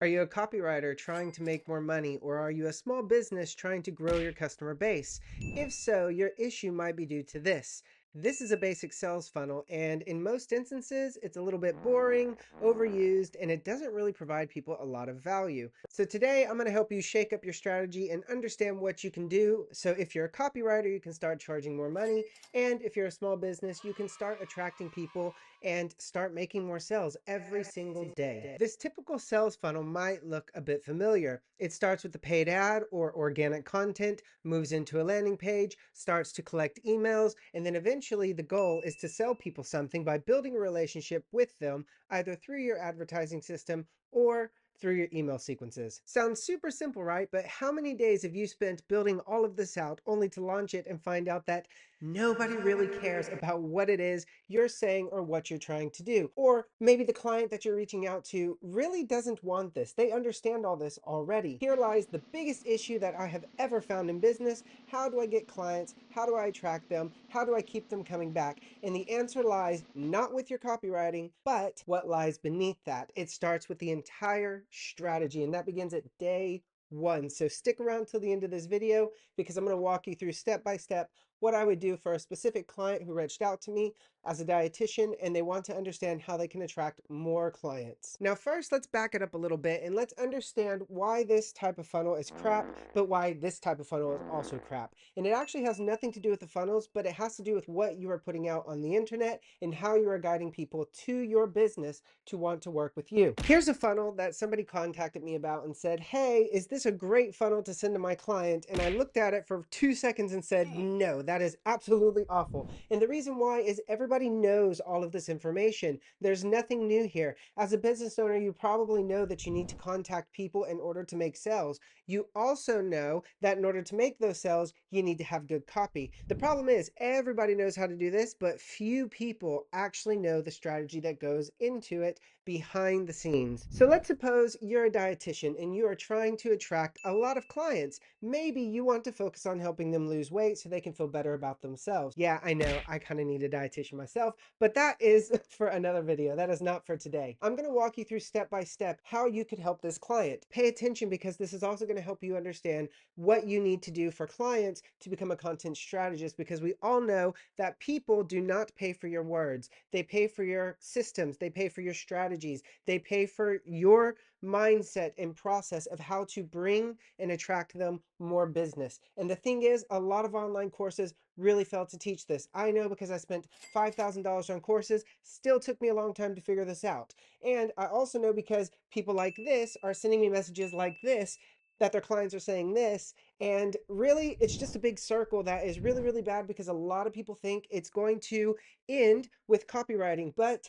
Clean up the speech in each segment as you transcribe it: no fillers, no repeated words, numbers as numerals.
Are you a copywriter trying to make more money, or are you a small business trying to grow your customer base? If so, your issue might be due to this. This is a basic sales funnel, and in most instances, it's a little bit boring, overused, and it doesn't really provide people a lot of value. So today, I'm going to help you shake up your strategy and understand what you can do. So if you're a copywriter, you can start charging more money, and if you're a small business, you can start attracting people and start making more sales every single day. This typical sales funnel might look a bit familiar. It starts with the paid ad or organic content, moves into a landing page, starts to collect emails, and then eventually the goal is to sell people something by building a relationship with them, either through your advertising system or through your email sequences. Sounds super simple, right? But how many days have you spent building all of this out only to launch it and find out that nobody really cares about what it is you're saying or what you're trying to do? Or maybe the client that you're reaching out to really doesn't want this. They understand all this already. Here lies the biggest issue that I have ever found in business. How do I get clients? How do I attract them? How do I keep them coming back? And the answer lies not with your copywriting, but what lies beneath that. It starts with the entire strategy, and that begins at day one. So stick around till the end of this video because I'm going to walk you through step by step what I would do for a specific client who reached out to me as a dietitian and they want to understand how they can attract more clients. Now, first, let's back it up a little bit and let's understand why this type of funnel is crap, but why this type of funnel is also crap. And it actually has nothing to do with the funnels, but it has to do with what you are putting out on the internet and how you are guiding people to your business to want to work with you. Here's a funnel that somebody contacted me about and said, hey, is this a great funnel to send to my client? And I looked at it for 2 seconds and said, no, that is absolutely awful. And the reason why is everybody knows all of this information. There's nothing new here. As a business owner, you probably know that you need to contact people in order to make sales. You also know that in order to make those sales, you need to have good copy. The problem is everybody knows how to do this, but few people actually know the strategy that goes into it behind the scenes. So let's suppose you're a dietitian and you are trying to attract a lot of clients. Maybe you want to focus on helping them lose weight so they can feel better about themselves. Yeah, I know, I kind of need a dietitian myself, but that is for another video. That is not for today. I'm going to walk you through step by step how you could help this client. Pay attention because this is also going to help you understand what you need to do for clients to become a content strategist, because we all know that people do not pay for your words. They pay for your systems. They pay for your strategies. They pay for your mindset and process of how to bring and attract them more business. And the thing is, a lot of online courses really fail to teach this. I know because I spent $5,000 on courses, still took me a long time to figure this out. And I also know because people like this are sending me messages like this, that their clients are saying this. And really, it's just a big circle that is really, really bad because a lot of people think it's going to end with copywriting. But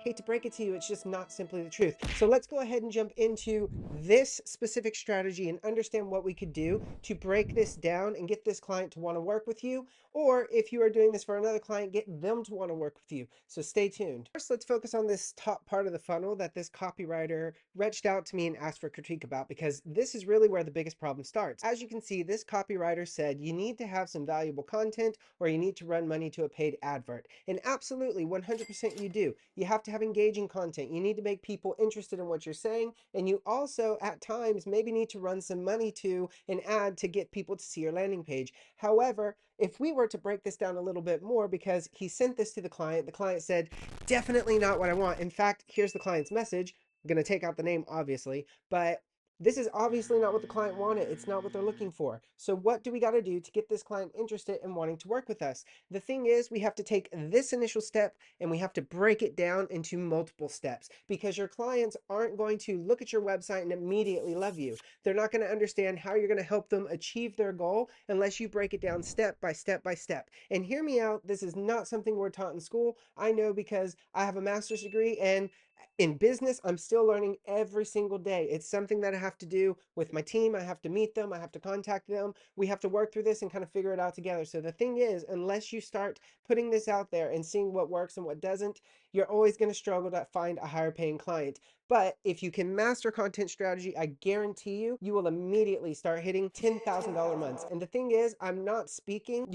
hate to break it to you, it's just not simply the truth. So let's go ahead and jump into this specific strategy and understand what we could do to break this down and get this client to want to work with you. Or if you are doing this for another client, get them to want to work with you. So stay tuned. First, let's focus on this top part of the funnel that this copywriter reached out to me and asked for critique about, because this is really where the biggest problem starts. As you can see, this copywriter said you need to have some valuable content or you need to run money to a paid advert. And absolutely, 100% you do. You have to have engaging content. You need to make people interested in what you're saying. And you also, at times, maybe need to run some money to an ad to get people to see your landing page. However, if we were to break this down a little bit more, because he sent this to the client said, definitely not what I want. In fact, here's the client's message. I'm going to take out the name, obviously, but this is obviously not what the client wanted. It's not what they're looking for. So what do we got to do to get this client interested in wanting to work with us? The thing is, we have to take this initial step and we have to break it down into multiple steps, because your clients aren't going to look at your website and immediately love you. They're not going to understand how you're going to help them achieve their goal unless you break it down step by step by step. And hear me out, this is not something we're taught in school. I know because I have a master's degree, and in business, I'm still learning every single day. It's something that I have to do with my team. I have to meet them. I have to contact them. We have to work through this and kind of figure it out together. So the thing is, unless you start putting this out there and seeing what works and what doesn't, you're always going to struggle to find a higher paying client. But if you can master content strategy, I guarantee you, you will immediately start hitting $10,000 months. And the thing is, I'm not speaking,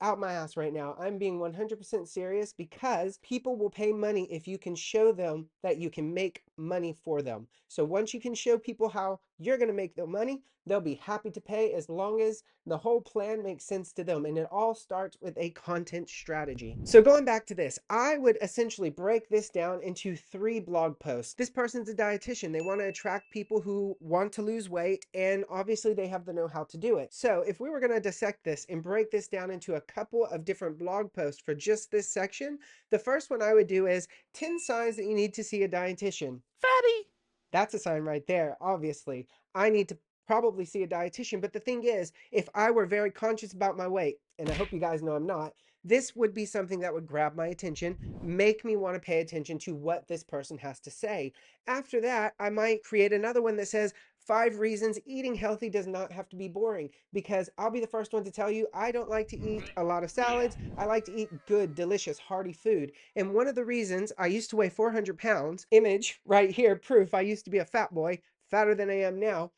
out my ass right now. I'm being 100% serious because people will pay money if you can show them that you can make money for them. So once you can show people how you're going to make their money, they'll be happy to pay as long as the whole plan makes sense to them. And it all starts with a content strategy. So going back to this, I would essentially break this down into 3 blog posts. This person's a dietitian. They want to attract people who want to lose weight, and obviously they have the know-how to do it. So if we were going to dissect this and break this down into a couple of different blog posts for just this section, the first one I would do is 10 signs that you need to see a dietitian. Fatty. That's a sign right there, obviously. I need to probably see a dietitian. But the thing is, if I were very conscious about my weight, and I hope you guys know I'm not, this would be something that would grab my attention, make me want to pay attention to what this person has to say. After that, I might create another one that says 5 reasons eating healthy does not have to be boring, because I'll be the first one to tell you, I don't like to eat a lot of salads. I like to eat good, delicious, hearty food. And one of the reasons I used to weigh 400 pounds, image right here, proof I used to be a fat boy, fatter than I am now,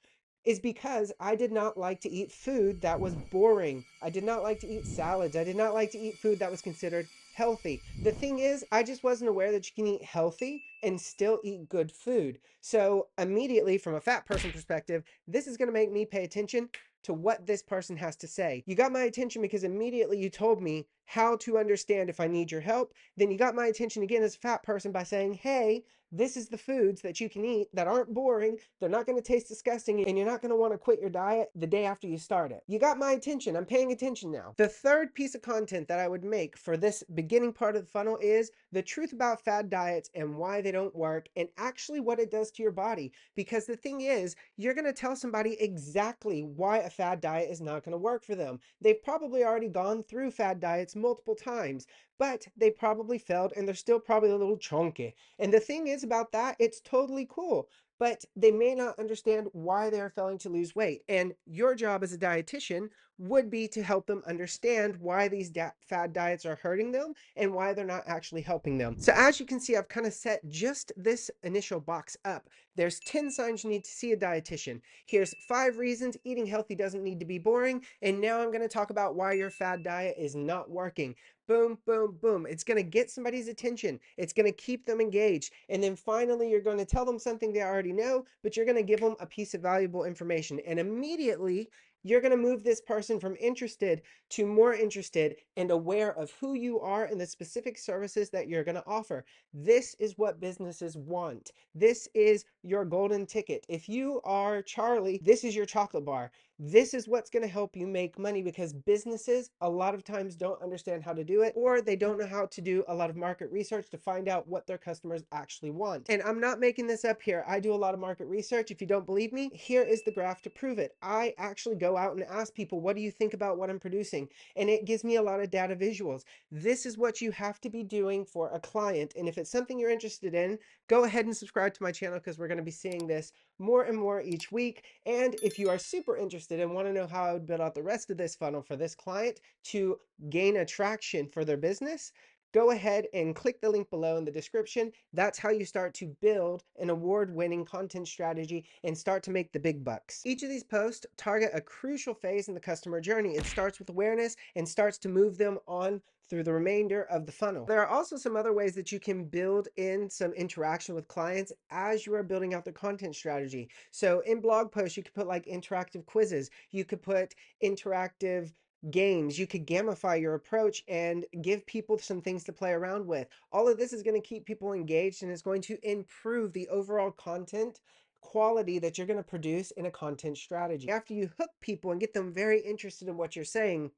is because I did not like to eat food that was boring. I did not like to eat salads. I did not like to eat food that was considered healthy. The thing is, I just wasn't aware that you can eat healthy and still eat good food. So immediately, from a fat person perspective, this is going to make me pay attention to what this person has to say. You got my attention because immediately you told me how to understand if I need your help. Then you got my attention again as a fat person by saying, hey, this is the foods that you can eat that aren't boring. They're not going to taste disgusting, and you're not going to want to quit your diet the day after you start it. You got my attention. I'm paying attention now. The third piece of content that I would make for this beginning part of the funnel is the truth about fad diets and why they don't work, and actually what it does to your body. Because the thing is, you're going to tell somebody exactly why a fad diet is not going to work for them. They've probably already gone through fad diets multiple times, but they probably failed, and they're still probably a little chunky. And the thing is about that, it's totally cool, but they may not understand why they're failing to lose weight. And your job as a dietitian would be to help them understand why these fad diets are hurting them and why they're not actually helping them. So as you can see, I've kind of set just this initial box up. There's 10 signs you need to see a dietitian. Here's 5 reasons eating healthy doesn't need to be boring. And now I'm going to talk about why your fad diet is not working. Boom, boom, boom. It's going to get somebody's attention. It's going to keep them engaged. And then finally, you're going to tell them something they already know, but you're going to give them a piece of valuable information. And immediately, you're going to move this person from interested to more interested and aware of who you are and the specific services that you're going to offer. This is what businesses want. This is your golden ticket. If you are Charlie, this is your chocolate bar. This is what's going to help you make money, because businesses a lot of times don't understand how to do it, or they don't know how to do a lot of market research to find out what their customers actually want. And I'm not making this up here. I do a lot of market research. If you don't believe me, here is the graph to prove it. I actually go out and ask people, what do you think about what I'm producing? And it gives me a lot of data visuals. This is what you have to be doing for a client. And if it's something you're interested in, go ahead and subscribe to my channel, because we're going to be seeing this more and more each week. And if you are super interested and want to know how I would build out the rest of this funnel for this client to gain attraction for their business, go ahead and click the link below in the description. That's how you start to build an award-winning content strategy and start to make the big bucks. Each of these posts target a crucial phase in the customer journey. It starts with awareness and starts to move them on through the remainder of the funnel. There are also some other ways that you can build in some interaction with clients as you are building out the content strategy. So in blog posts, you could put like interactive quizzes. You could put interactive games. You could gamify your approach and give people some things to play around with. All of this is going to keep people engaged, and it's going to improve the overall content quality that you're going to produce in a content strategy. After you hook people and get them very interested in what you're saying,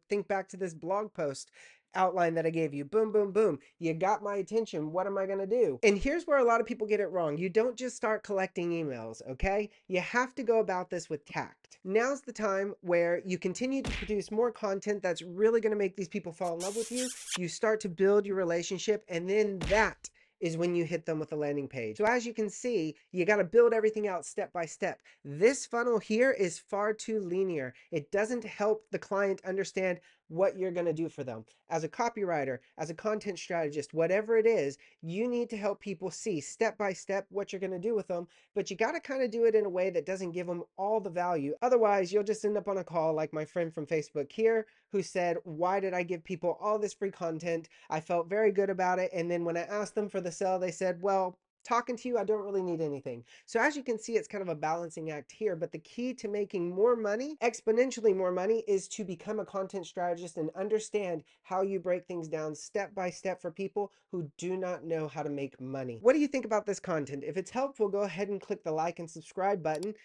think back to this blog post outline that I gave you. Boom, boom, boom. You got my attention. What am I going to do? And here's where a lot of people get it wrong. You don't just start collecting emails, okay? You have to go about this with tact. Now's the time where you continue to produce more content that's really going to make these people fall in love with you. You start to build your relationship, and then that is when you hit them with a landing page. So as you can see, you got to build everything out step by step. This funnel here is far too linear. It doesn't help the client understand what you're going to do for them. As a copywriter, as a content strategist, whatever it is, you need to help people see step by step what you're going to do with them, but you got to kind of do it in a way that doesn't give them all the value. Otherwise, you'll just end up on a call like my friend from Facebook here, who said, "Why did I give people all this free content? I felt very good about it. And then when I asked them for the sale, they said, well, talking to you, I don't really need anything." So as you can see, it's kind of a balancing act here, but the key to making more money, exponentially more money, is to become a content strategist and understand how you break things down step by step for people who do not know how to make money. What do you think about this content? If it's helpful, go ahead and click the like and subscribe button,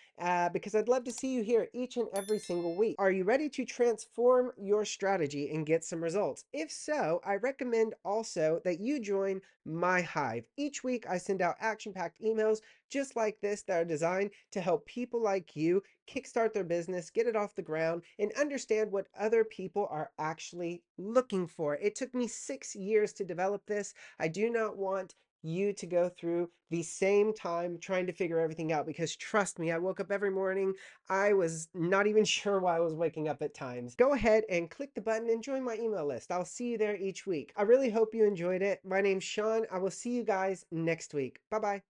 because I'd love to see you here each and every single week. Are you ready to transform your strategy and get some results? If so, I recommend also that you join my Hive. Each week, I send out action-packed emails just like this that are designed to help people like you kickstart their business, get it off the ground, and understand what other people are actually looking for. It took me 6 years to develop this. I do not want you to go through the same time trying to figure everything out, because trust me, I woke up every morning, I was not even sure why I was waking up at times. Go ahead and click the button and join my email list. I'll see you there each week. I really hope you enjoyed it. My name's Sean. I will see you guys next week. Bye bye.